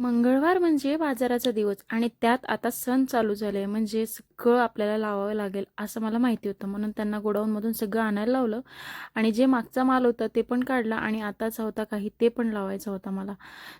मंगळवार म्हणजे बाजाराचा दिवस आणि त्यात आता सण चालू झाले म्हणजे सगळं आपल्याला लावावं लागेल असं मला माहिती होतं. म्हणून त्यांना गोडाऊनमधून सगळं आणायला लावलं आणि जे मागचा माल होता ते पण काढला आणि आताचा होता काही ते पण लावायचा होता मला.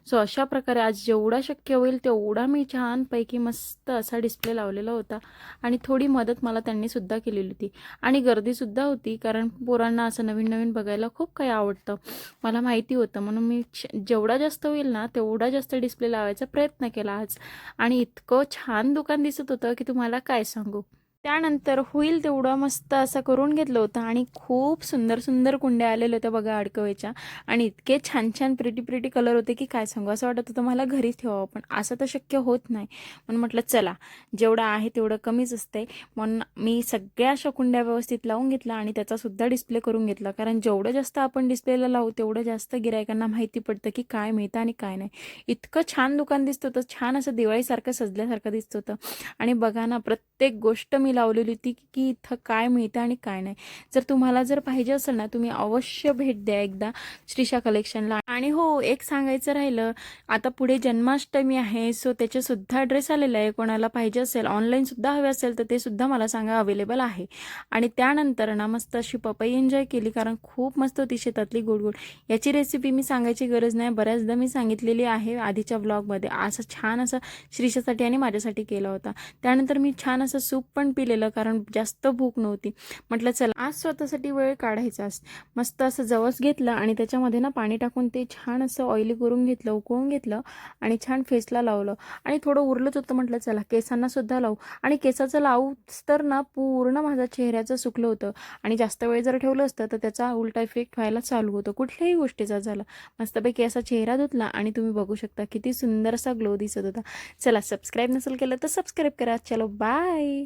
सो अशा प्रकारे आज जेवढा शक्य होईल तेवढा मी छानपैकी मस्त असा डिस्प्ले लावलेला होता आणि थोडी मदत मला त्यांनी सुद्धा केलेली होती आणि गर्दीसुद्धा होती, कारण पोरांना असं नवीन नवीन बघायला खूप काही आवडतं मला माहिती होतं. म्हणून मी जेवढा जास्त होईल ना तेवढा जास्त डिस्प्ले लावायचा प्रयत्न केला आज आणि इतकं छान दुकान दिसत होतं की तुम्हाला काय सांगू. त्यानंतर होईल तेवढं मस्त असं करून घेतलं होतं आणि खूप सुंदर सुंदर कुंड्या आलेल्या होत्या बघा अडकवायच्या आणि इतके छान छान प्रिटी कलर होते की काय सांगू. असं वाटत होतं मला घरीच ठेवावं, पण असं तर शक्य होत नाही. म्हणून म्हटलं चला जेवढं आहे तेवढं कमीच असते. म्हणून मी सगळ्या अशा कुंड्या व्यवस्थित लावून घेतला आणि त्याचासुद्धा डिस्प्ले करून घेतला, कारण जेवढं जास्त आपण डिस्प्लेला लावू तेवढं जास्त गिरायकांना माहिती पडतं की काय मिळतं आणि काय नाही. इतकं छान दुकान दिसत होतं, छान असं दिवाळीसारखं सजल्यासारखं दिसत होतं. आणि बघा ना प्रत्येक गोष्ट मी लावलेली होती की इथं काय मिळतं आणि काय नाही. जर पाहिजे असेल ना तुम्ही अवश्य भेट द्या एकदा श्रीषा कलेक्शनला. आणि हो, एक सांगायचं राहिलं, आता पुढे जन्माष्टमी आहे, सो त्याचे सुद्धा ड्रेस आलेले आहे. कोणाला पाहिजे असेल ऑनलाईन सुद्धा हवे असेल तर ते सुद्धा मला सांगा, अवेलेबल आहे. आणि त्यानंतर ना मस्त अशी पपई एन्जॉय केली, कारण खूप मस्त होती शेतातली गोड गोड. याची रेसिपी मी सांगायची गरज नाही, बऱ्याचदा मी सांगितलेली आहे आधीच्या ब्लॉगमध्ये. असं छान असं श्रीषासाठी आणि माझ्यासाठी केला होता. त्यानंतर मी छान असं सूप पण पिलेलं, कारण जास्त भूक नव्हती. म्हटलं चला आज स्वतःसाठी वेळ काढायचा. मस्त असं जवस घेतलं आणि त्याच्यामध्ये ना पाणी टाकून ते छान असं ऑइली करून घेतलं, उकळून घेतलं आणि छान फेसला लावलं. आणि थोडं उरलंच होतं, म्हटलं चला केसांना सुद्धा लावू. आणि केसाचं लावूच तर ना पूर्ण माझ्या चेहऱ्याचं सुकलं होतं आणि जास्त वेळ जर ठेवलं असतं तर त्याचा उलटा इफेक्ट व्हायला चालू होतो, कुठल्याही गोष्टीचा झाला. मस्तपैकी असा चेहरा धुतला आणि तुम्ही बघू शकता किती सुंदर असा ग्लो दिसत होता. चला सबस्क्राईब नसेल केलं तर सबस्क्राईब करा. चलो बाय.